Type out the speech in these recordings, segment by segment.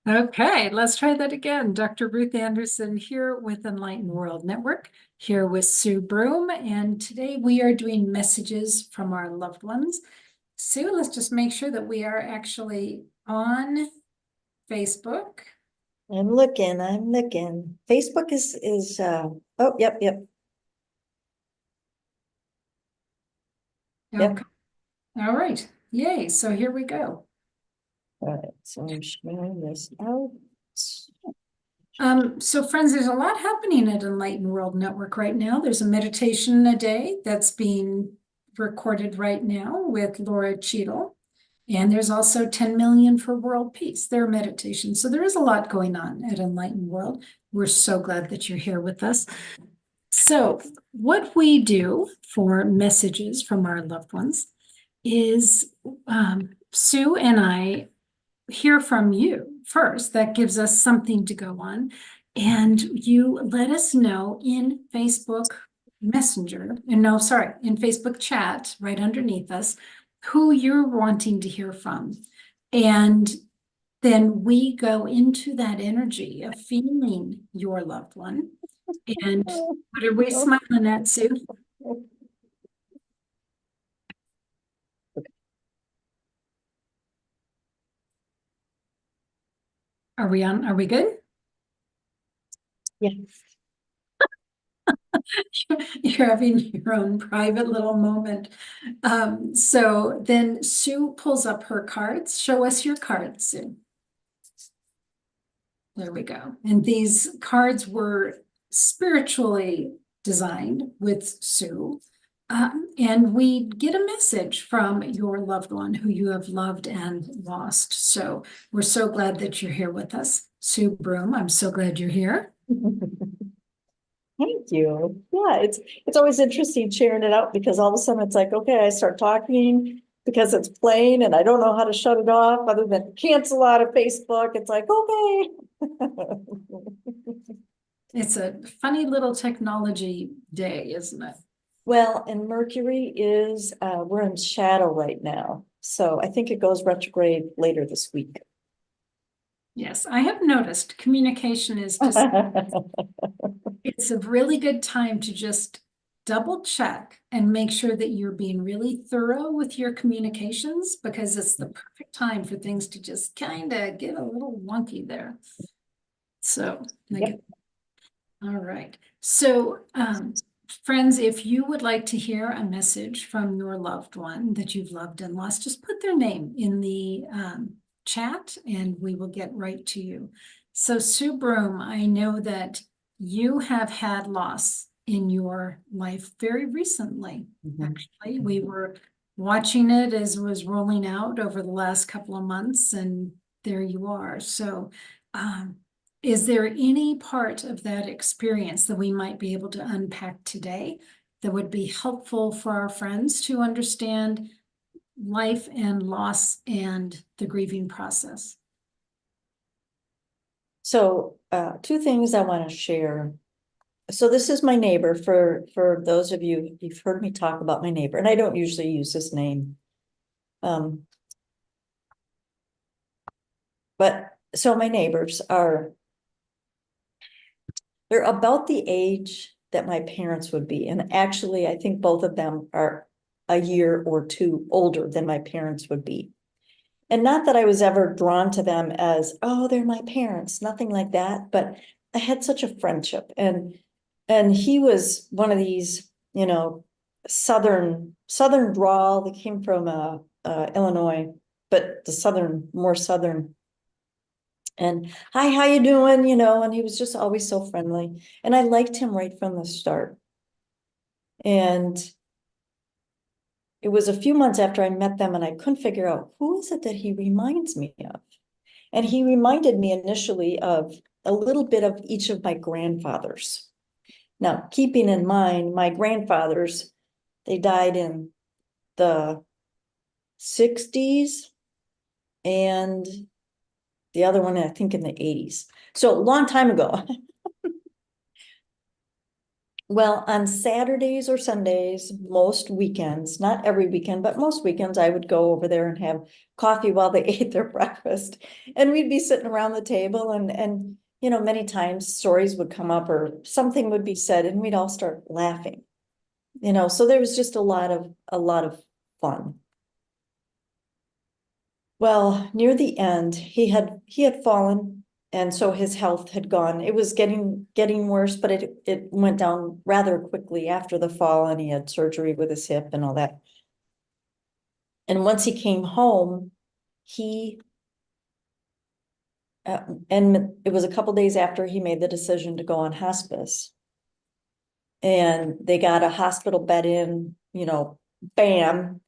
Okay, let's try that again. Dr. Ruth Anderson here with Enlightened World Network, here with Sue Broome, and today we are doing messages from our loved ones. Sue, let's just make sure that we are actually on Facebook. I'm looking. Facebook is oh, yep. Okay, all right. Yay, so here we go. All right, so I'm sharing this out. So friends, there's a lot happening at Enlightened World Network right now. There's a meditation a day that's being recorded right now with Laura Cheadle. And there's also 10 million for world peace, their meditation. So there is a lot going on at Enlightened World. We're so glad that you're here with us. So what we do for messages from our loved ones is Sue and I hear from you first. That gives us something to go on. And you let us know in Facebook Messenger, and no, sorry, in Facebook chat right underneath us, who you're wanting to hear from. And then we go into that energy of feeling your loved one. And what are we smiling at, Sue? Are we on? Are we good? Yeah. You're having your own private little moment. So then Sue pulls up her cards. Show us your cards, Sue. There we go. And these cards were spiritually designed with Sue. And we get a message from your loved one who you have loved and lost. So we're so glad that you're here with us. Sue Broome, I'm so glad you're here. Thank you. Yeah, it's always interesting sharing it out because all of a sudden it's like, okay, I start talking because it's playing and I don't know how to shut it off other than cancel out of Facebook. It's like, okay. It's a funny little technology day, isn't it? Well, and Mercury is we're in shadow right now. So I think it goes retrograde later this week. Yes, I have noticed communication is just, it's a really good time to just double check and make sure that you're being really thorough with your communications because it's the perfect time for things to just kind of get a little wonky there. So, Yep. all right. So, friends, if you would like to hear a message from your loved one that you've loved and lost, just put their name in the chat and we will get right to you. So, Sue Broome, I know that you have had loss in your life very recently. Actually, we were watching it as it was rolling out over the last couple of months, and there you are. So, is there any part of that experience that we might be able to unpack today that would be helpful for our friends to understand life and loss and the grieving process? So two things I want to share. So this is my neighbor for those of you, you've heard me talk about my neighbor, and I don't usually use this name. But so my neighbors they're about the age that my parents would be. And actually, I think both of them are a year or two older than my parents would be. And not that I was ever drawn to them as, oh, they're my parents, nothing like that. But I had such a friendship. And he was one of these, southern drawl that came from Illinois, but the more southern. And hi, how you doing? And he was just always so friendly. And I liked him right from the start. And it was a few months after I met them and I couldn't figure out who is it that he reminds me of. And he reminded me initially of a little bit of each of my grandfathers. Now, keeping in mind, my grandfathers, they died in the 60s and the other one, I think, in the 80s. So a long time ago. Well, on Saturdays or Sundays, most weekends, not every weekend, but most weekends, I would go over there and have coffee while they ate their breakfast. And we'd be sitting around the table and, you know, many times stories would come up or something would be said and we'd all start laughing. You know, so there was just a lot of fun. Well, near the end, he had fallen, and so his health had gone. It was getting worse, but it went down rather quickly after the fall, and he had surgery with his hip and all that. And once he came home, he and it was a couple days after he made the decision to go on hospice. And they got a hospital bed in, you know, bam.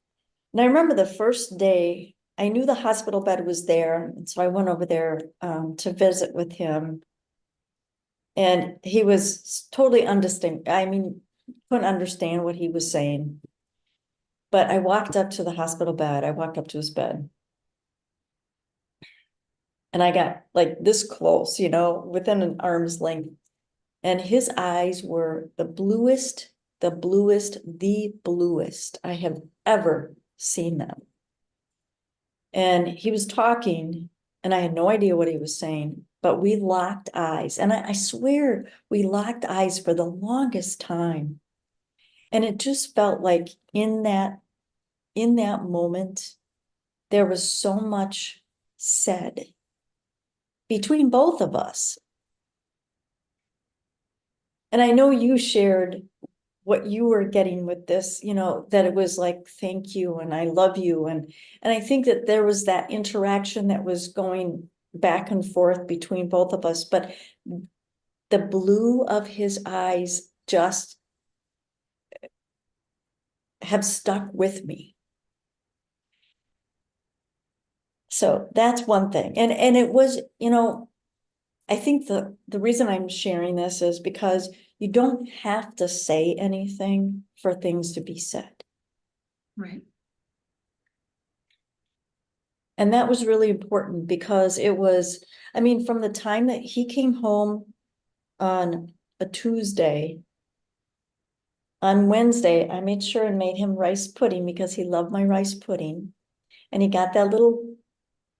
And I remember the first day, I knew the hospital bed was there, and so I went over there to visit with him. And he was totally undistinct. I mean, couldn't understand what he was saying. But I walked up to the hospital bed. I walked up to his bed. And I got like this close, you know, within an arm's length. And his eyes were the bluest I have ever seen them. And he was talking, and I had no idea what he was saying, but we locked eyes. And I swear we locked eyes for the longest time. And it just felt like in that moment, there was so much said between both of us. And I know you shared what you were getting with this, you know, that it was like, thank you, and I love you. And I think that there was that interaction that was going back and forth between both of us, but the blue of his eyes just have stuck with me. So that's one thing. And it was, you know, I think the reason I'm sharing this is because you don't have to say anything for things to be said. Right. And that was really important because it was, I mean, from the time that he came home on a Tuesday, on Wednesday, I made sure and made him rice pudding because he loved my rice pudding. And he got that little,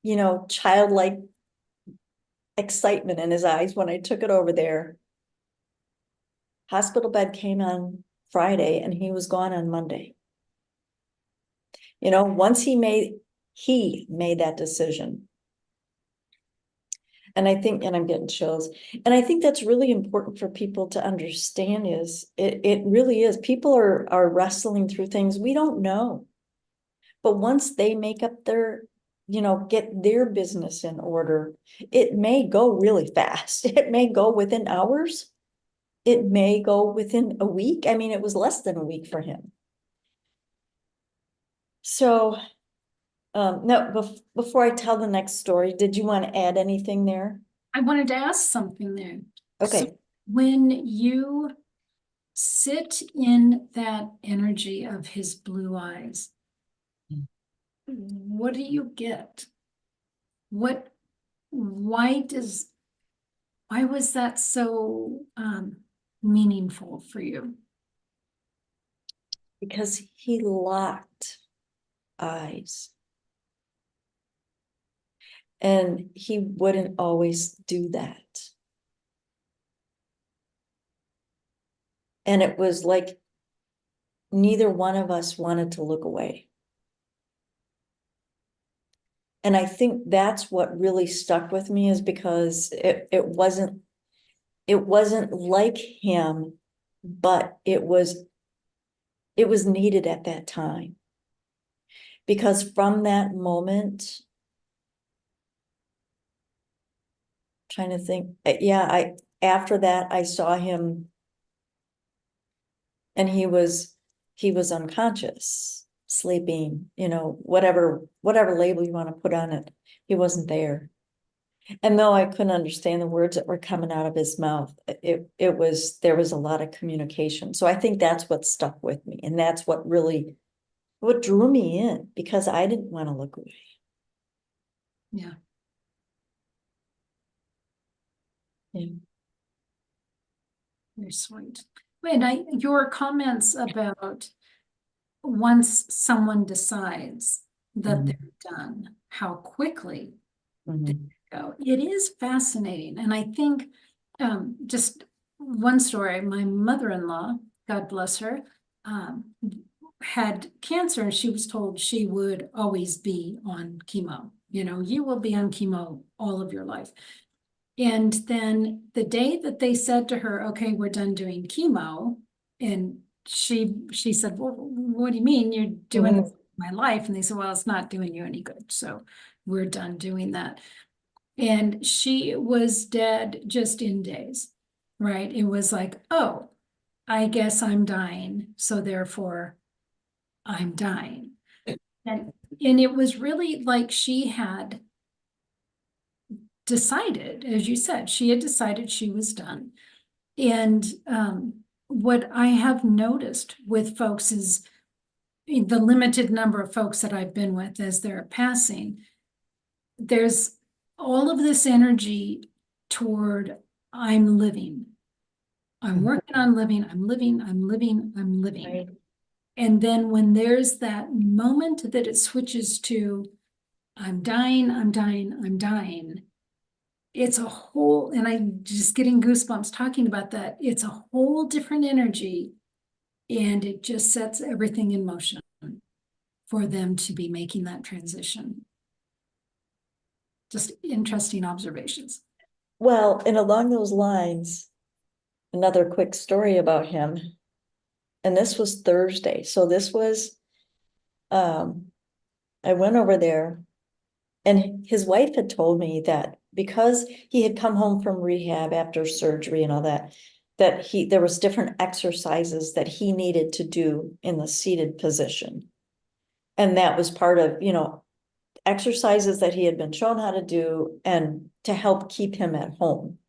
you know, childlike excitement in his eyes when I took it over there. Hospital bed came on Friday and he was gone on Monday. You know, once he made that decision. And I think, and I'm getting chills, and I think that's really important for people to understand is it really is. People are wrestling through things we don't know. But once they make up their, you know, get their business in order, it may go really fast. It may go within hours. It may go within a week. I mean, it was less than a week for him. So, no, before I tell the next story, did you want to add anything there? I wanted to ask something there. So Okay. when you sit in that energy of his blue eyes, what do you get? Why was that so meaningful for you? Because he locked eyes. And he wouldn't always do that. And it was like neither one of us wanted to look away. And I think that's what really stuck with me is because it wasn't like him, but it was needed at that time. Because from that moment, trying to think, yeah, after that I saw him and he was unconscious, sleeping, you know, whatever label you want to put on it. He wasn't there. And though I couldn't understand the words that were coming out of his mouth, there was a lot of communication. So I think that's what stuck with me. And that's what drew me in, because I didn't want to look away. Yeah. Yeah. Very sweet. And your comments about once someone decides that they're done, how quickly Mhm. go. It is fascinating. And I think just one story, my mother-in-law, God bless her, had cancer and she was told she would always be on chemo. You know, you will be on chemo all of your life. And then the day that they said to her, okay, we're done doing chemo, and she said, well, what do you mean you're doing this my life? And they said, well, it's not doing you any good. So we're done doing that. And she was dead just in days, right? It was like, oh, I guess I'm dying. So therefore I'm dying. And, and it was really like she had decided, as you said, she had decided she was done. And what I have noticed with folks is the limited number of folks that I've been with as they're passing, there's all of this energy toward I'm living. I'm working on living, I'm living, I'm living, I'm living. Right. And then when there's that moment that it switches to I'm dying, I'm dying, I'm dying, it's a whole, and I'm just getting goosebumps talking about that. It's a whole different energy and it just sets everything in motion for them to be making that transition. Just interesting observations. Well, and along those lines, another quick story about him. And this was Thursday. So this was, I went over there and his wife had told me that because he had come home from rehab after surgery and all that, that there was different exercises that he needed to do in the seated position. And that was part of, exercises that he had been shown how to do and to help keep him at home.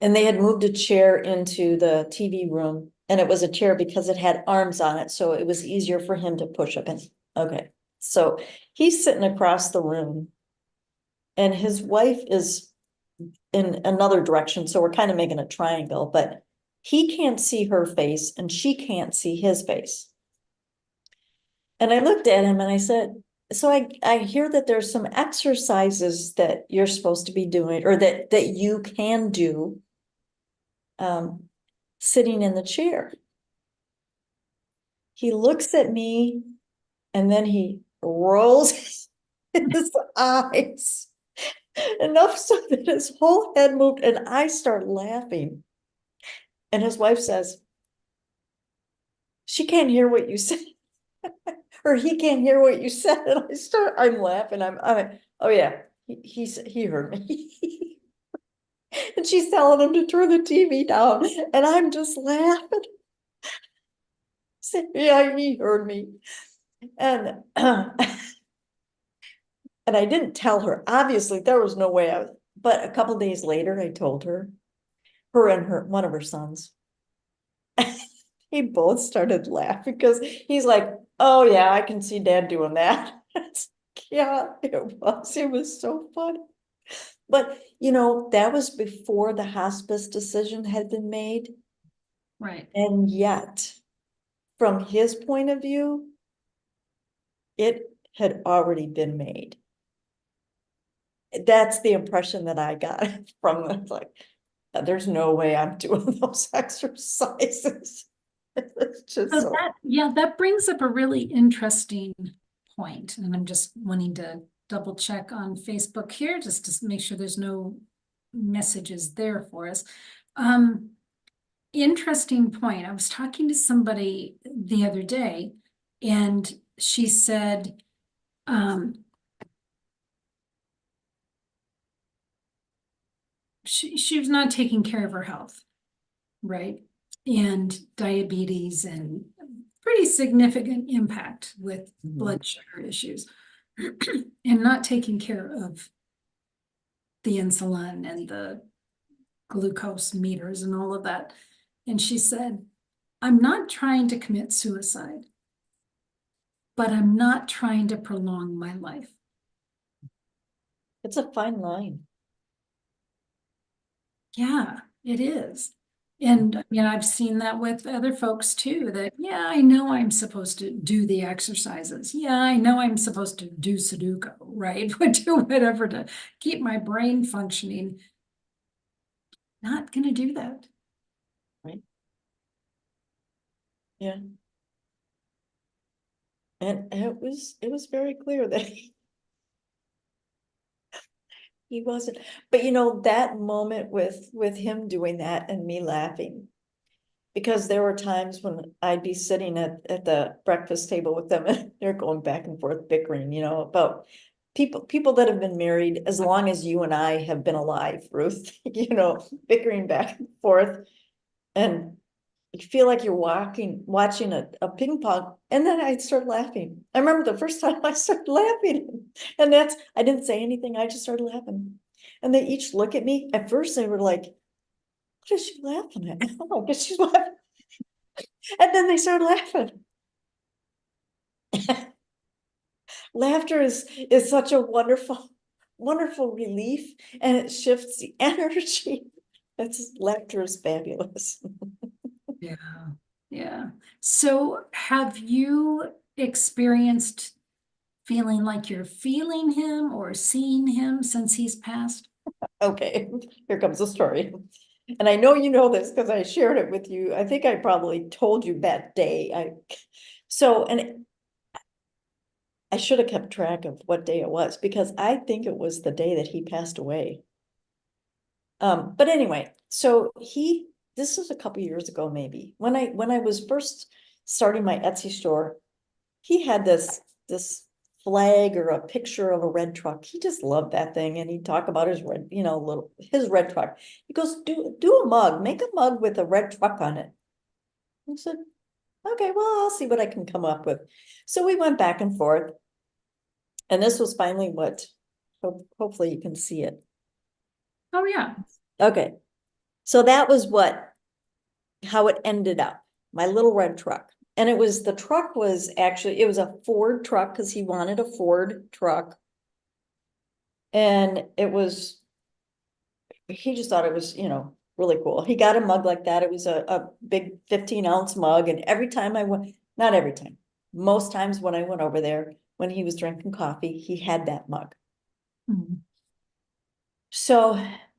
And they had moved a chair into the TV room, and it was a chair because it had arms on it, so it was easier for him to push up in. Okay, so he's sitting across the room and his wife is in another direction, so we're kind of making a triangle, but he can't see her face and she can't see his face. And I looked at him and I said, so I hear that there's some exercises that you're supposed to be doing or that you can do sitting in the chair. He looks at me and then he rolls his eyes enough so that his whole head moved and I start laughing. And his wife says, she can't hear what you said. Or he can't hear what you said. And I'm laughing. Oh yeah, he heard me. And she's telling him to turn the TV down. And I'm just laughing. Yeah, he heard me. And and I didn't tell her, obviously there was no way but a couple days later, I told her and one of her sons, he both started laughing because he's like, oh yeah, I can see dad doing that. Yeah, it was so funny. But that was before the hospice decision had been made. Right. And yet, from his point of view, it had already been made. That's the impression that I got from it. Like, there's no way I'm doing those exercises. It's just So so. that brings up a really interesting point, and I'm just wanting to double check on Facebook here just to make sure there's no messages there for us. Interesting point. I was talking to somebody the other day, and she said, she was not taking care of her health, right? And diabetes and pretty significant impact with blood sugar issues and not taking care of the insulin and the glucose meters and all of that. And she said, I'm not trying to commit suicide, but I'm not trying to prolong my life. It's a fine line. Yeah, it is. And I've seen that with other folks too, that, yeah, I know I'm supposed to do the exercises. Yeah, I know I'm supposed to do Sudoku, right? Do whatever to keep my brain functioning. Not gonna do that. Right. Yeah. And it was very clear that he wasn't, but that moment with him doing that and me laughing. Because there were times when I'd be sitting at the breakfast table with them and they're going back and forth bickering, about people that have been married as long as you and I have been alive, Ruth, bickering back and forth. And you feel like you're watching a ping pong, and then I'd start laughing. I remember the first time I started laughing, and I didn't say anything, I just started laughing. And they each look at me. At first they were like, what is she laughing at? Oh, I guess she's laughing. And then they started laughing. Laughter is such a wonderful relief, and it shifts the energy. Laughter is fabulous. Yeah. Yeah. So have you experienced feeling like you're feeling him or seeing him since he's passed? Okay, here comes the story. And I know you know this because I shared it with you. I think I probably told you that day. And I should have kept track of what day it was, because I think it was the day that he passed away. But anyway, so this was a couple years ago, maybe, when I was first starting my Etsy store. He had this flag or a picture of a red truck. He just loved that thing, and he'd talk about his his red truck. He goes, do a mug, make a mug with a red truck on it. I said, okay, well, I'll see what I can come up with. So we went back and forth, and this was finally hopefully you can see it. Oh, yeah. Okay, so that was how it ended up, my little red truck. And the truck was actually, it was a Ford truck, because he wanted a Ford truck. And he just thought it was, really cool. He got a mug like that. It was a big 15-ounce mug. And every time I went, not every time, most times when I went over there, when he was drinking coffee, he had that mug. Mhm. So,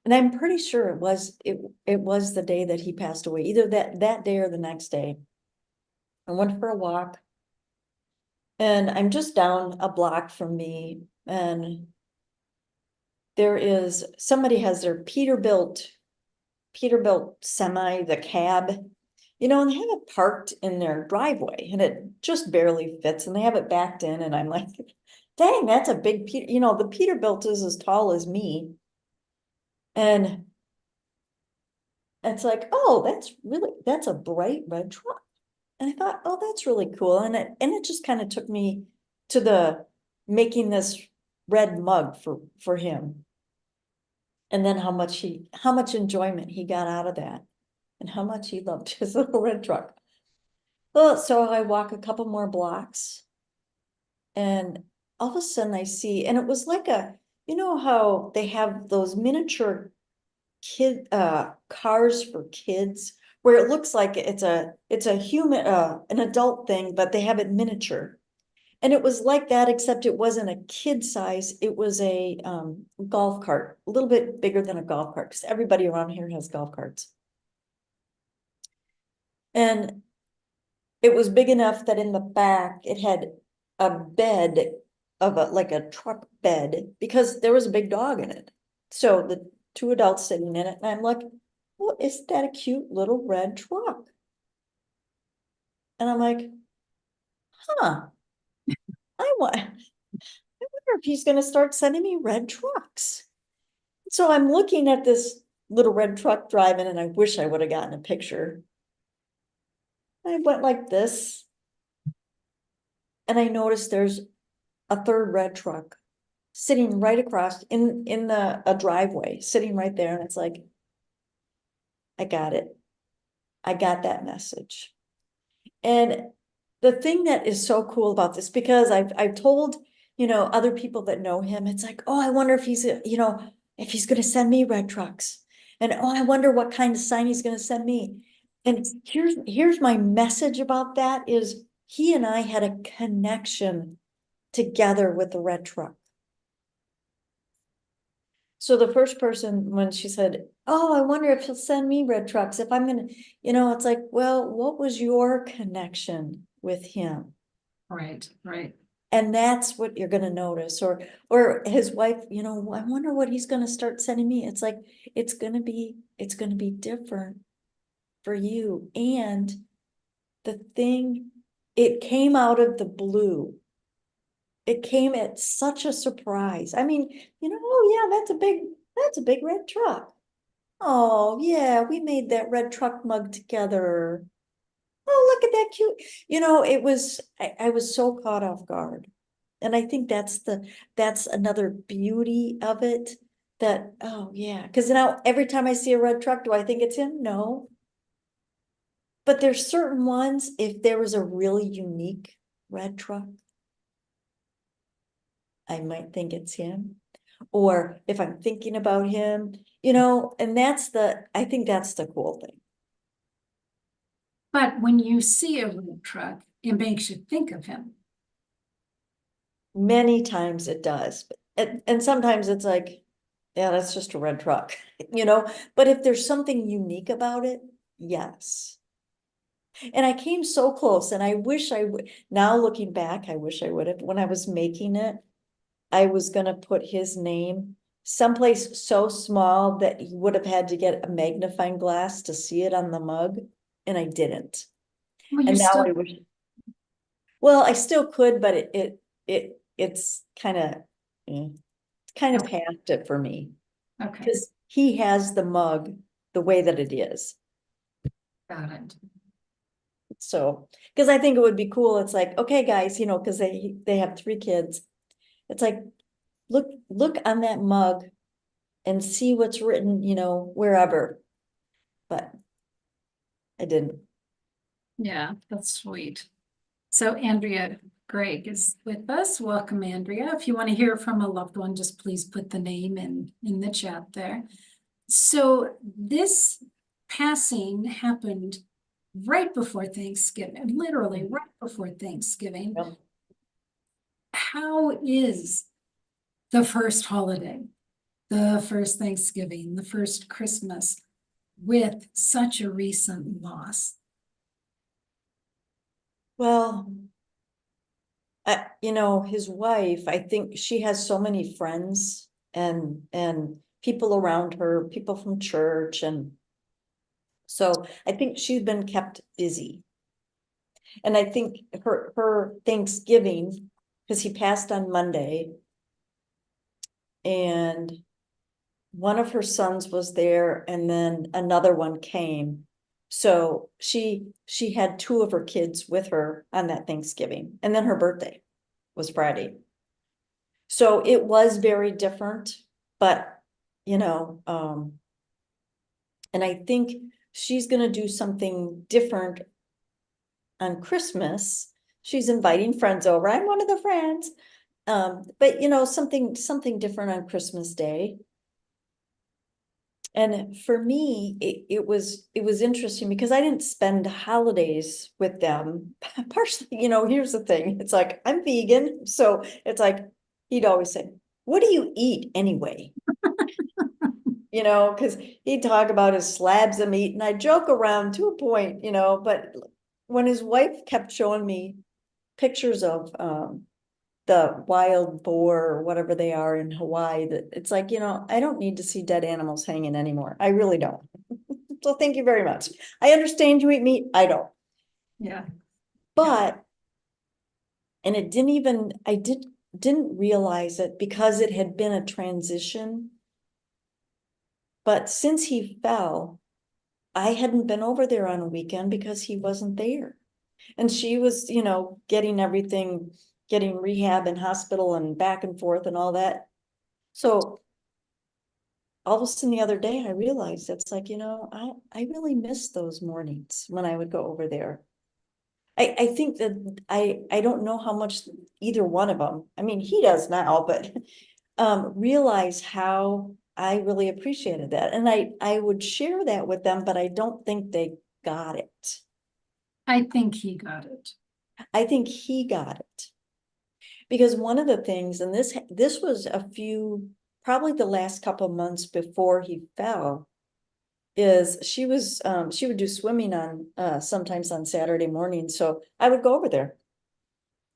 and I'm pretty sure it was the day that he passed away, either that day or the next day. I went for a walk, and I'm just down a block from me, and somebody has their Peterbilt semi, the cab, and they have it parked in their driveway, and it just barely fits, and they have it backed in, and I'm like, dang, that's a big the Peterbilt is as tall as me. And it's like, oh, that's a bright red truck. And I thought, oh, that's really cool. And it just kind of took me to the making this red mug for him. And then how much enjoyment he got out of that, and how much he loved his little red truck. Well, so I walk a couple more blocks, and all of a sudden I see, and it was like how they have those miniature cars for kids, where it looks like it's a human, an adult thing, but they have it miniature. And it was like that, except it wasn't a kid size. It was a golf cart, a little bit bigger than a golf cart, because everybody around here has golf carts. And it was big enough that in the back it had a bed like a truck bed, because there was a big dog in it. So the two adults sitting in it, and I'm like, well, isn't that a cute little red truck? And I'm like, huh, I wonder if he's gonna start sending me red trucks. So I'm looking at this little red truck driving, and I wish I would have gotten a picture. I went like this, and I noticed there's a third red truck sitting right across in a driveway, sitting right there. And it's like, I got it. I got that message. And the thing that is so cool about this, because I've told, other people that know him, it's like, oh, I wonder if he's, if he's going to send me red trucks. And oh, I wonder what kind of sign he's gonna send me. And here's my message about that is he and I had a connection together with the red truck. So the first person, when she said, oh, I wonder if he'll send me red trucks, if I'm gonna, it's like, well, what was your connection with him? Right, right. And that's what you're gonna notice, or his wife, I wonder what he's gonna start sending me. It's like, it's gonna be different for you. And the thing, it came out of the blue. It came at such a surprise. I mean, oh yeah, that's a big red truck. Oh yeah, we made that red truck mug together. Oh, look at that cute. I was so caught off guard. And I think that's another beauty of it, that, oh yeah, because now every time I see a red truck, do I think it's him? No. But there's certain ones, if there was a really unique red truck, I might think it's him. Or if I'm thinking about him, and I think that's the cool thing. But when you see a red truck, it makes you think of him. Many times it does. And sometimes it's like, yeah, that's just a red truck, but if there's something unique about it, yes. And I came so close, and I wish I would, now looking back, I wish I would have, when I was making it, I was gonna put his name someplace so small that you would have had to get a magnifying glass to see it on the mug, and I didn't. Well, you And now still, I wish, well, I still could, but it's kind of past it for me, okay, because he has the mug the way that it is. got it. So, because I think it would be cool. It's like, okay, guys, because they have 3 kids. It's like, look on that mug and see what's written, wherever. But I didn't. Yeah, that's sweet. So Andrea Gregg is with us. Welcome, Andrea. If you want to hear from a loved one, just please put the name in the chat there. So this passing happened right before Thanksgiving, literally right before Thanksgiving. Yep. How is the first holiday, the first Thanksgiving, the first Christmas with such a recent loss? Well, his wife, I think she has so many friends and people around her, people from church, and so I think she's been kept busy. And I think her Thanksgiving, because he passed on Monday, and one of her sons was there, and then another one came. So she had 2 of her kids with her on that Thanksgiving, and then her birthday was Friday. So it was very different, but and I think she's gonna do something different on Christmas. She's inviting friends over. I'm one of the friends. But something different on Christmas Day. And for me, it was interesting because I didn't spend holidays with them. Partially, here's the thing. It's like, I'm vegan. So it's like, he'd always say, what do you eat anyway? Because he'd talk about his slabs of meat, and I joke around to a point, but when his wife kept showing me pictures of the wild boar or whatever they are in Hawaii, that it's like, I don't need to see dead animals hanging anymore. I really don't. So thank you very much. I understand you eat meat. I don't. Yeah. But, and I didn't realize it because it had been a transition. But since he fell, I hadn't been over there on a weekend because he wasn't there. And she was, getting rehab and hospital and back and forth and all that. So all of a sudden the other day, I realized it's like, I really miss those mornings when I would go over there. I think that I don't know how much either one of them, I mean, he does now, but realize how I really appreciated that. And I would share that with them, but I don't think they got it. I think he got it. I think he got it. Because one of the things, and this was probably the last couple of months before he fell, is she would do swimming on, sometimes on Saturday morning, so I would go over there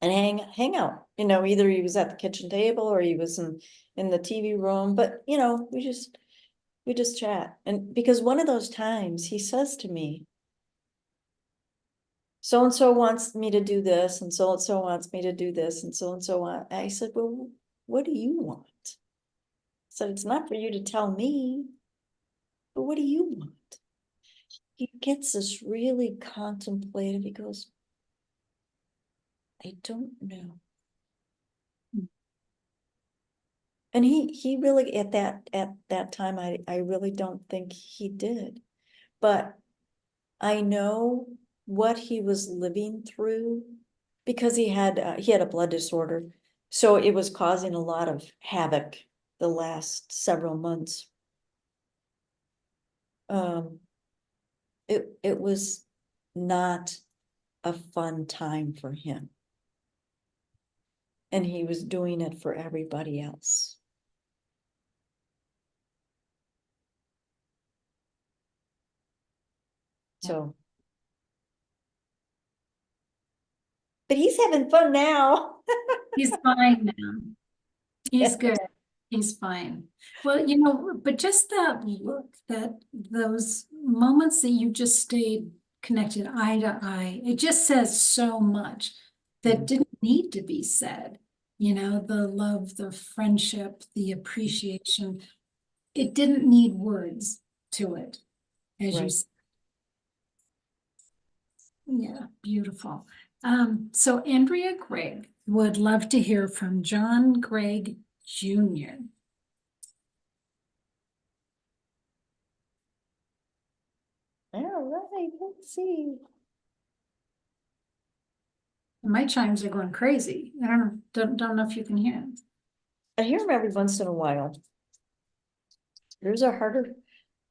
and hang out, either he was at the kitchen table or he was in the TV room, but we just chat. And because one of those times he says to me, so-and-so wants me to do this, and so-and-so wants me to do this, and so-and-so want, I said, well, what do you want? I said, it's not for you to tell me, but what do you want? He gets this really contemplative, he goes, I don't know. And he really, at that time, I really don't think he did. But I know what he was living through, because he had a blood disorder. So it was causing a lot of havoc the last several months. It was not a fun time for him. And he was doing it for everybody else. So. But he's having fun now. He's fine now. He's good. He's fine. Well, but just that look, those moments that you just stayed connected eye to eye, it just says so much that didn't need to be said. The love, the friendship, the appreciation. It didn't need words to it, as you Right. said. Yeah, beautiful. So Andrea Gregg would love to hear from John Gregg Jr. All right, let's see. My chimes are going crazy. I don't know if you can hear it. I hear him every once in a while. Yours are harder.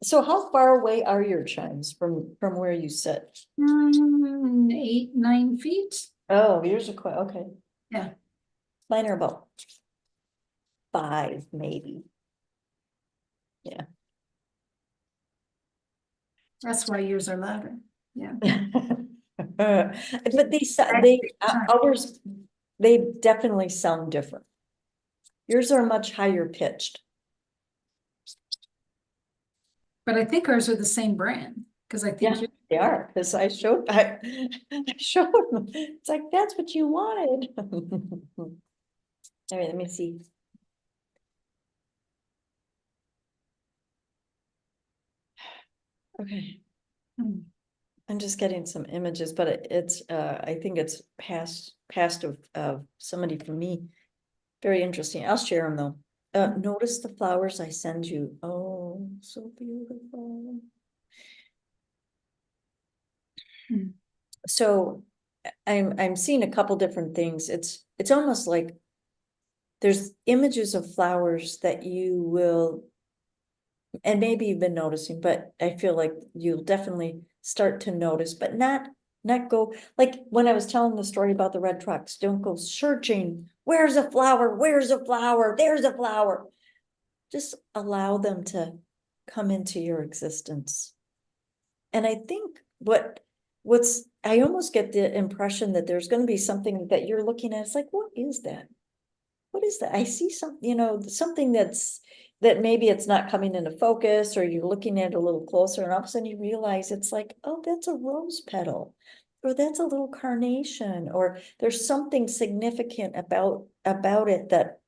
So how far away are your chimes from where you sit? 8, 9 feet. Oh, yours are quite okay. Yeah. Mine are about 5, maybe. Yeah. That's why yours are louder. Yeah. But ours, they definitely sound different. Yours are much higher pitched. But I think ours are the same brand, because I think Yeah, they are, because I showed them. It's like, that's what you wanted. All right, let me see. Okay. I'm just getting some images, but it's I think it's past of somebody from me. Very interesting. I'll share them though. Notice the flowers I send you. Oh, so beautiful. Hmm. So I'm seeing a couple different things. It's almost like there's images of flowers that you will, and maybe you've been noticing, but I feel like you'll definitely start to notice, but not go, like when I was telling the story about the red trucks, don't go searching, where's a flower, where's a flower, there's a flower. Just allow them to come into your existence. And I think I almost get the impression that there's going to be something that you're looking at. It's like, what is that? What is that? I see something, something that maybe it's not coming into focus, or you're looking at it a little closer, and all of a sudden you realize it's like, oh, that's a rose petal, or that's a little carnation, or there's something significant about it that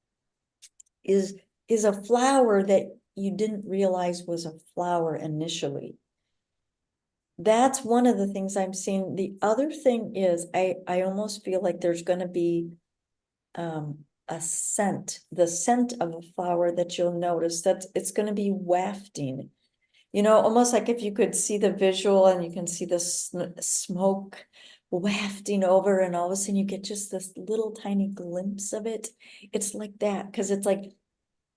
is a flower that you didn't realize was a flower initially. That's one of the things I'm seeing. The other thing is I almost feel like there's going to be a scent, the scent of a flower that you'll notice that it's going to be wafting, almost like if you could see the visual and you can see the smoke wafting over, and all of a sudden you get just this little tiny glimpse of it. It's like that, because it's like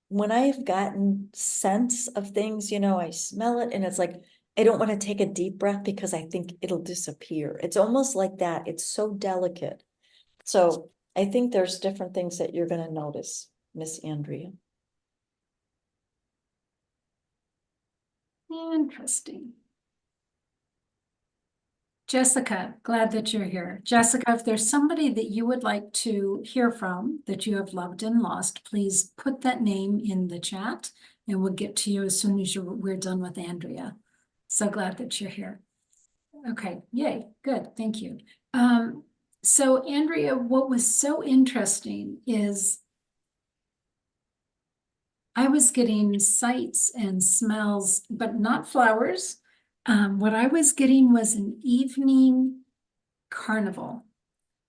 when I've gotten sense of things, I smell it and it's like, I don't want to take a deep breath because I think it'll disappear. It's almost like that. It's so delicate. So I think there's different things that you're going to notice, Miss Andrea. Interesting. Jessica, glad that you're here. Jessica, if there's somebody that you would like to hear from that you have loved and lost, please put that name in the chat and we'll get to you as soon as we're done with Andrea. So glad that you're here. Okay, yay, good, thank you. So Andrea, what was so interesting is I was getting sights and smells, but not flowers. What I was getting was an evening carnival.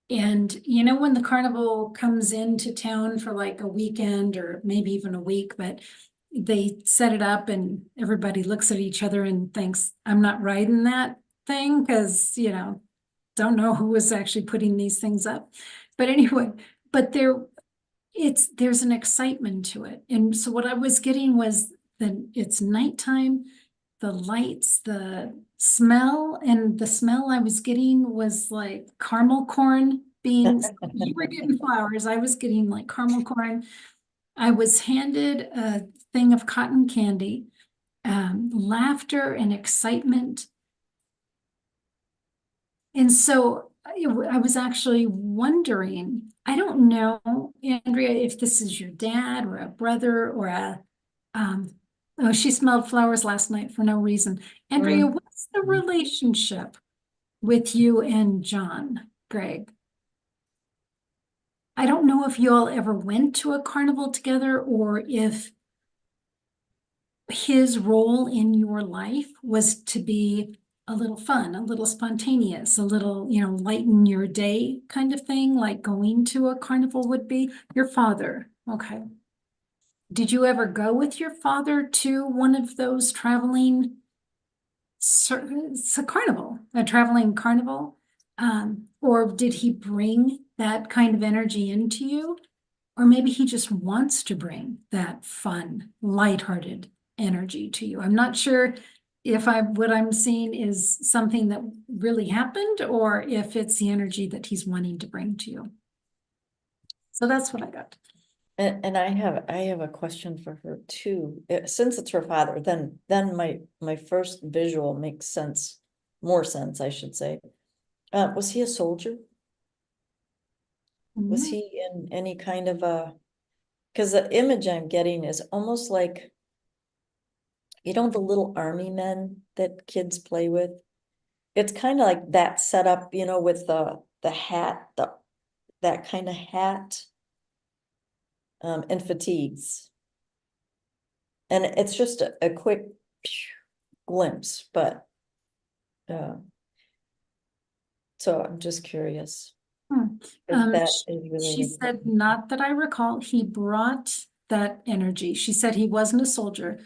And when the carnival comes into town for like a weekend or maybe even a week, but they set it up and everybody looks at each other and thinks, I'm not riding that thing because, don't know who was actually putting these things up. But anyway, but there's an excitement to it. And so what I was getting was that it's nighttime, the lights, the smell, and the smell I was getting was like caramel corn beans. You were getting flowers. I was getting like caramel corn. I was handed a thing of cotton candy, laughter and excitement. And so I was actually wondering, I don't know, Andrea, if this is your dad or a brother or oh, she smelled flowers last night for no reason. Andrea, what's the relationship with you and John, Greg? I don't know if you all ever went to a carnival together or if his role in your life was to be a little fun, a little spontaneous, a little, lighten your day kind of thing, like going to a carnival would be. Your father, okay. Did you ever go with your father to one of those traveling, it's a carnival, a traveling carnival? Or did he bring that kind of energy into you? Or maybe he just wants to bring that fun, lighthearted energy to you. I'm not sure if what I'm seeing is something that really happened or if it's the energy that he's wanting to bring to you. So that's what I got. And I have a question for her too. Since it's her father, then my first visual makes sense, more sense, I should say. Was he a soldier? Was he in any kind of because the image I'm getting is almost like, the little army men that kids play with. It's kind of like that setup, with the hat, that kind of hat. And fatigues. And it's just a quick glimpse, but so I'm just curious if that is She related. said, not that I recall, he brought that energy. She said he wasn't a soldier,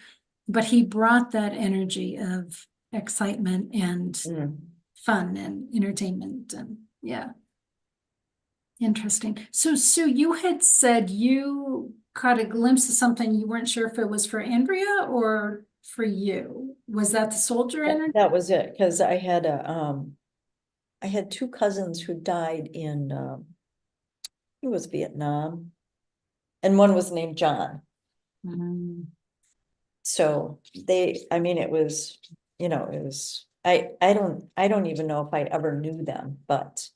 but he brought that energy of excitement and fun and entertainment and yeah. Interesting. So Sue, you had said you caught a glimpse of something. You weren't sure if it was for Andrea or for you. Was that the soldier energy? That was it, because I had I had two cousins who died in it was Vietnam, and one was named John. So I mean, it was, I don't even know if I ever knew them, but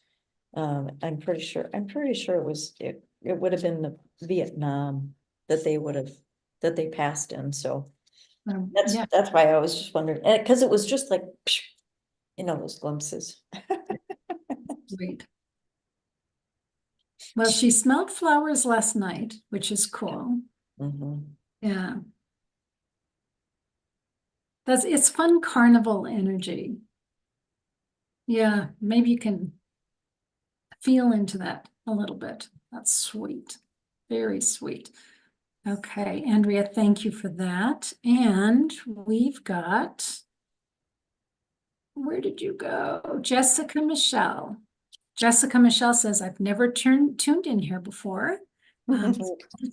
I'm pretty sure it would have been the Vietnam that they passed in. So Yeah, that's why I was just wondering, because it was just like, those glimpses. great. Well, she smelled flowers last night, which is cool. Yeah. It's fun carnival energy. Yeah, maybe you can feel into that a little bit. That's sweet. Very sweet. Okay, Andrea, thank you for that. And we've got, where did you go? Jessica Michelle. Jessica Michelle says, I've never tuned in here before.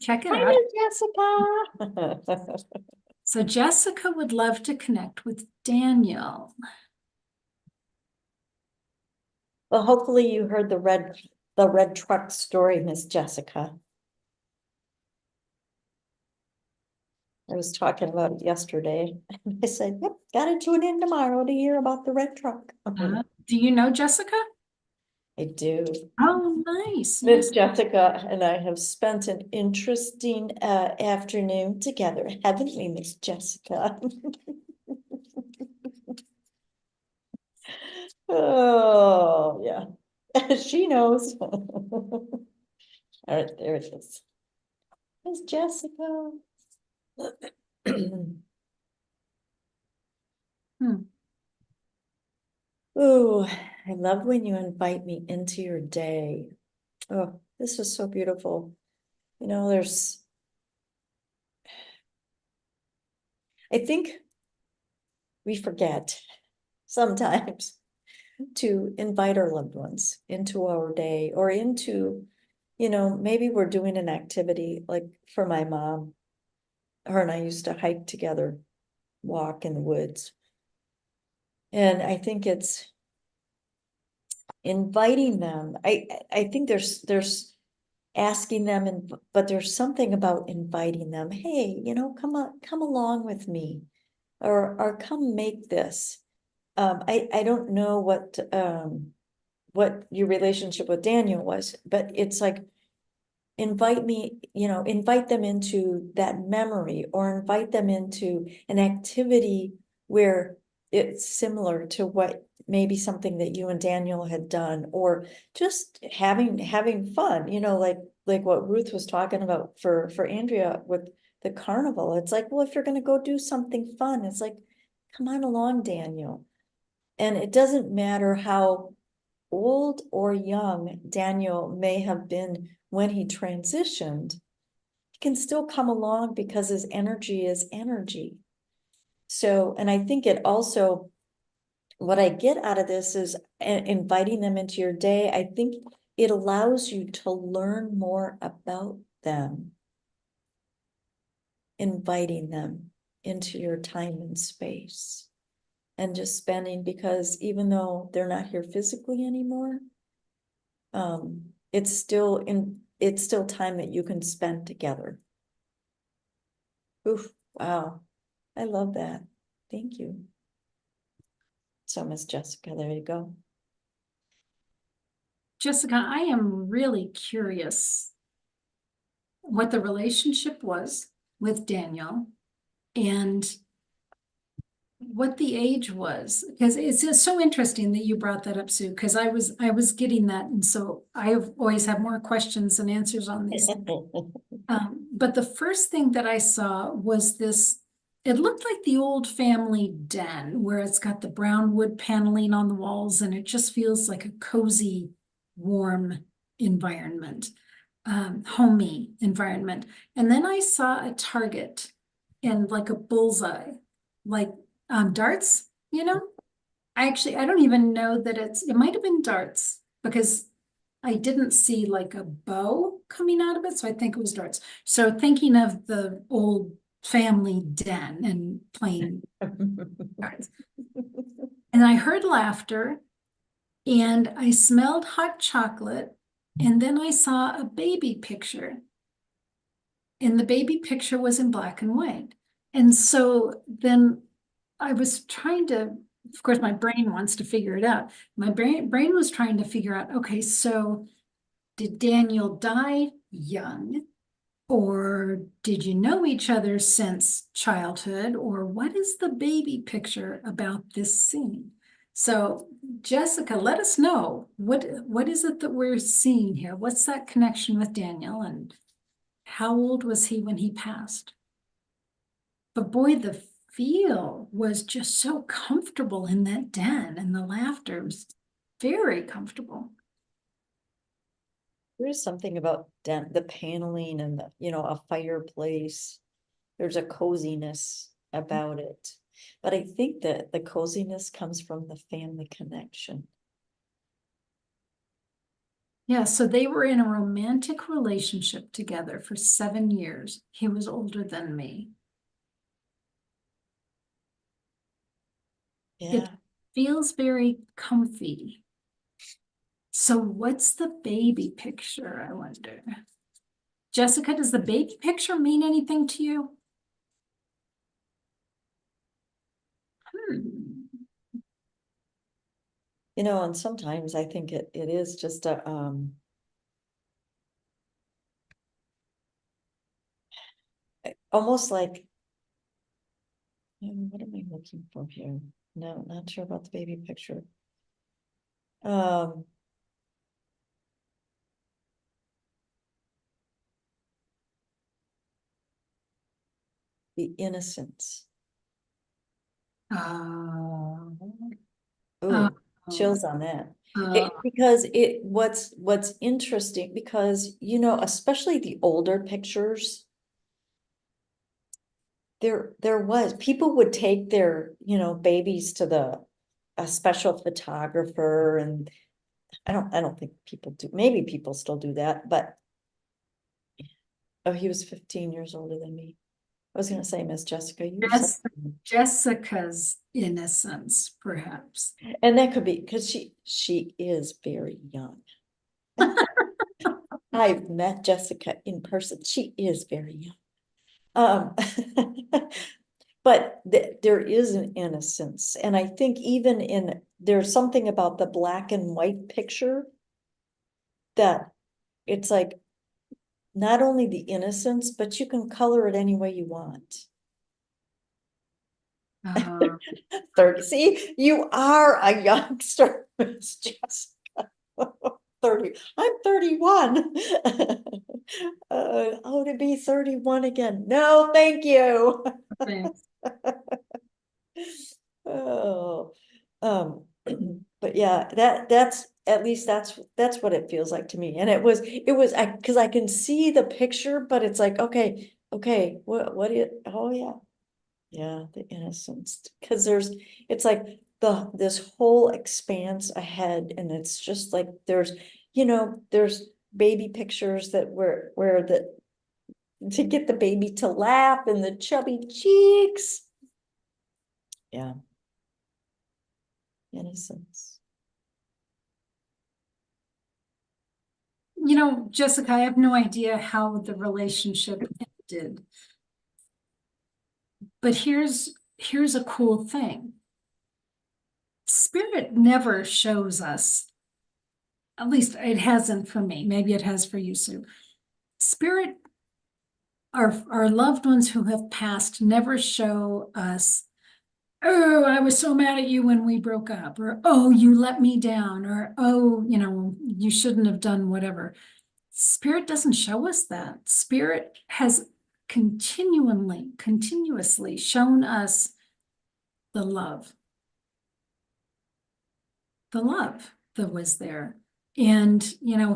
Check it Hi, out. Miss Jessica. So Jessica would love to connect with Daniel. Well, hopefully you heard the red truck story, Miss Jessica. I was talking about it yesterday. I said, yep, gotta tune in tomorrow to hear about the red truck. Do you know Jessica? I do. Oh, nice, Miss nice. Jessica and I have spent an interesting afternoon together, haven't we, Miss Jessica? Oh, yeah. She knows. All right, there it is. Miss Jessica. Hmm. Oh, I love when you invite me into your day. Oh, this was so beautiful. You know, I think we forget sometimes to invite our loved ones into our day or into, maybe we're doing an activity like for my mom. Her and I used to hike together, walk in the woods. And I think it's inviting them. I think there's asking them but there's something about inviting them. Hey, come along with me or come make this. I don't know what your relationship with Daniel was, but it's like invite them into that memory or invite them into an activity where it's similar to what maybe something that you and Daniel had done, or just having fun, like what Ruth was talking about for Andrea with the carnival. It's like, well, if you're going to go do something fun, it's like, come on along, Daniel. And it doesn't matter how old or young Daniel may have been when he transitioned, he can still come along because his energy is energy. So, and I think it also, what I get out of this is inviting them into your day. I think it allows you to learn more about them, inviting them into your time and space. And just spending, because even though they're not here physically anymore, it's still time that you can spend together. Oof, wow. I love that. Thank you. So Miss Jessica, there you go. Jessica, I am really curious what the relationship was with Daniel and what the age was, because it's just so interesting that you brought that up, Sue, because I was getting that, and so I've always have more questions than answers on these. But the first thing that I saw was this, it looked like the old family den where it's got the brown wood paneling on the walls and it just feels like a cozy, warm environment, homey environment. And then I saw a target and like a bullseye, like darts, I don't even know that it might have been darts because I didn't see like a bow coming out of it, so I think it was darts. So thinking of the old family den and playing darts. And I heard laughter and I smelled hot chocolate, and then I saw a baby picture. And the baby picture was in black and white. And so then I was trying to, of course, my brain wants to figure it out. My brain was trying to figure out, okay, so did Daniel die young? Or did you know each other since childhood? Or what is the baby picture about this scene? So, Jessica, let us know what is it that we're seeing here? What's that connection with Daniel, and how old was he when he passed? But boy, the feel was just so comfortable in that den, and the laughter was very comfortable. There's something about the paneling and a fireplace. There's a coziness about it. But I think that the coziness comes from the family connection. Yeah, so they were in a romantic relationship together for 7 years. He was older than me. Yeah. It feels very comfy. So what's the baby picture, I wonder? Jessica, does the baby picture mean anything to you? Hmm. You know, and sometimes I think it is just a, almost like, what am I looking for here? No, not sure about the baby picture. Um, the innocence. Uh, uh, Ooh, chills on that. uh, Because what's interesting, because, you know, especially the older pictures, there was, people would take their, you know, babies to a special photographer, and I don't think people do, maybe people still do that, but oh, he was 15 years older than me. I was gonna say, Miss Jessica, you're so, that's Jessica's innocence, perhaps. and that could be because she is very young. I've met Jessica in person. She is very young. But there is an innocence, and I think even in, there's something about the black and white picture that it's like not only the innocence, but you can color it any way you want. Uh, 30, see, you are a youngster, Miss Jessica. 30, I'm 31. Oh, to be 31 again. No, thank you. thanks. Oh, but yeah, that's, at least that's what it feels like to me. And it was, because I can see the picture, but it's like, okay, what it, oh yeah. Yeah, the innocence, because it's like this whole expanse ahead, and it's just like there's, you know, there's baby pictures that where the, to get the baby to laugh and the chubby cheeks. Yeah, innocence. You know, Jessica, I have no idea how the relationship ended, but here's a cool thing. Spirit never shows us, at least it hasn't for me. Maybe it has for you, Sue. Spirit, our loved ones who have passed never show us, oh, I was so mad at you when we broke up, or oh, you let me down, or oh, you shouldn't have done whatever. Spirit doesn't show us that. Spirit has continuously shown us the love, the love that was there. And,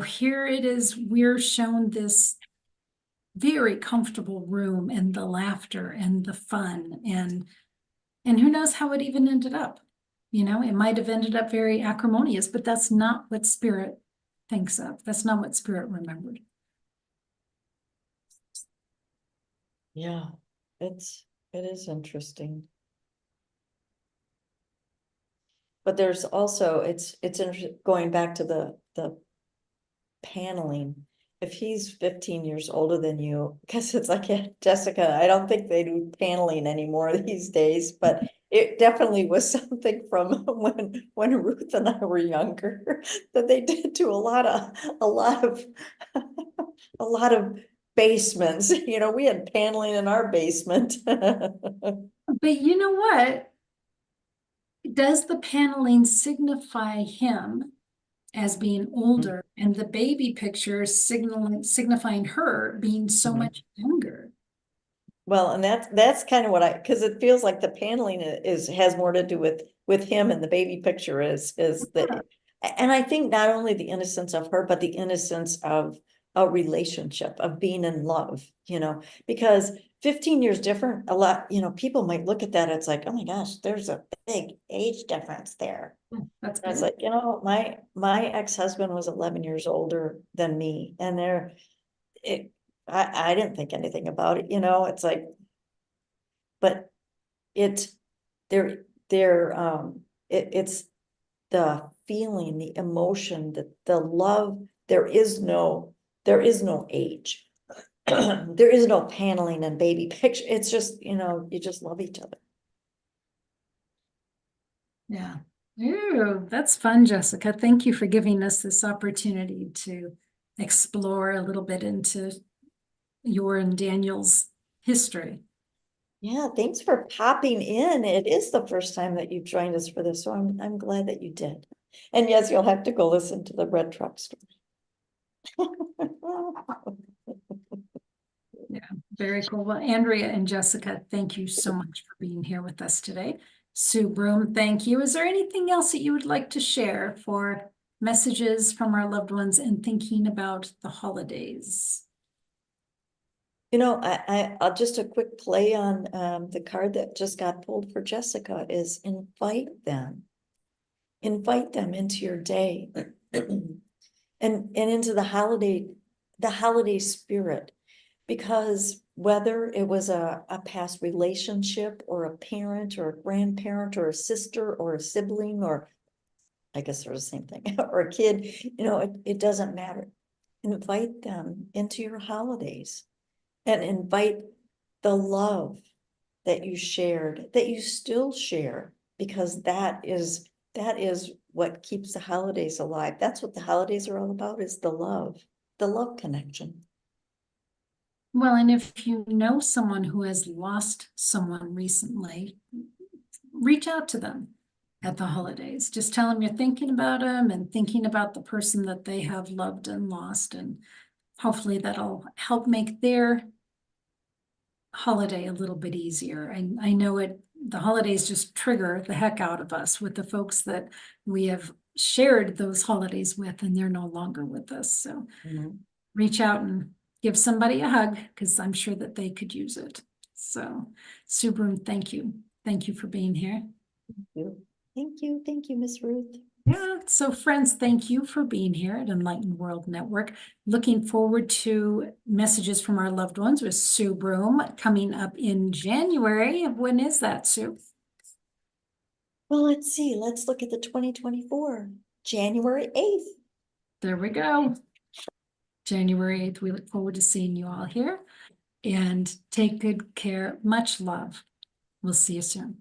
here it is, we're shown this very comfortable room and the laughter and the fun and who knows how it even ended up. It might have ended up very acrimonious, but that's not what spirit thinks of. That's not what spirit remembered. Yeah, it is interesting. But there's also, it's going back to the paneling. If he's 15 years older than you, because it's like, yeah, Jessica, I don't think they do paneling anymore these days, but it definitely was something from when Ruth and I were younger that they did to a lot of a lot of basements. You know, we had paneling in our basement. But you know what? Does the paneling signify him as being older and the baby picture signifying her being so Mhm. much younger? Well, and that's kind of what because it feels like the paneling has more to do with him, and the baby picture is the, and I think not only the innocence of her, but the innocence of a relationship, of being in love, you know, because 15 years different, a lot, people might look at that, it's like, oh my gosh, there's a big age difference there. That's And it's good. like, my ex-husband was 11 years older than me, and I didn't think anything about it, it's like, but it's, it's the feeling, the emotion, the love, there is no age. There is no paneling and baby picture. It's just, you just love each other. Yeah. Ooh, that's fun, Jessica. Thank you for giving us this opportunity to explore a little bit into your and Daniel's history. Yeah, thanks for popping in. It is the first time that you've joined us for this, so I'm glad that you did. And yes, you'll have to go listen to the red truck story. Yeah, very cool. Well, Andrea and Jessica, thank you so much for being here with us today. Sue Broome, thank you. Is there anything else that you would like to share for messages from our loved ones and thinking about the holidays? I'll just a quick play on the card that just got pulled for Jessica is invite them. Invite them into your day and into the holiday spirit. Because whether it was a past relationship or a parent or a grandparent or a sister or a sibling, or I guess they're the same thing, or a kid, it doesn't matter. Invite them into your holidays and invite the love that you shared, that you still share, because that is what keeps the holidays alive. That's what the holidays are all about, is the love connection. Well, and if you know someone who has lost someone recently, reach out to them at the holidays. Just tell them you're thinking about them and thinking about the person that they have loved and lost. And hopefully that'll help make their holiday a little bit easier. And I know the holidays just trigger the heck out of us with the folks that we have shared those holidays with, and they're no longer with us. So reach out and give somebody a hug, because I'm sure that they could use it. So, Sue Broome, thank you. Thank you for being here. Thank you, Miss Ruth. Yeah, so friends, thank you for being here at Enlightened World Network. Looking forward to messages from our loved ones with Sue Broome coming up in January. When is that, Sue? Well, let's see. Let's look at the 2024, January 8th. There we go. January 8th. We look forward to seeing you all here, and take good care. Much love. We'll see you soon.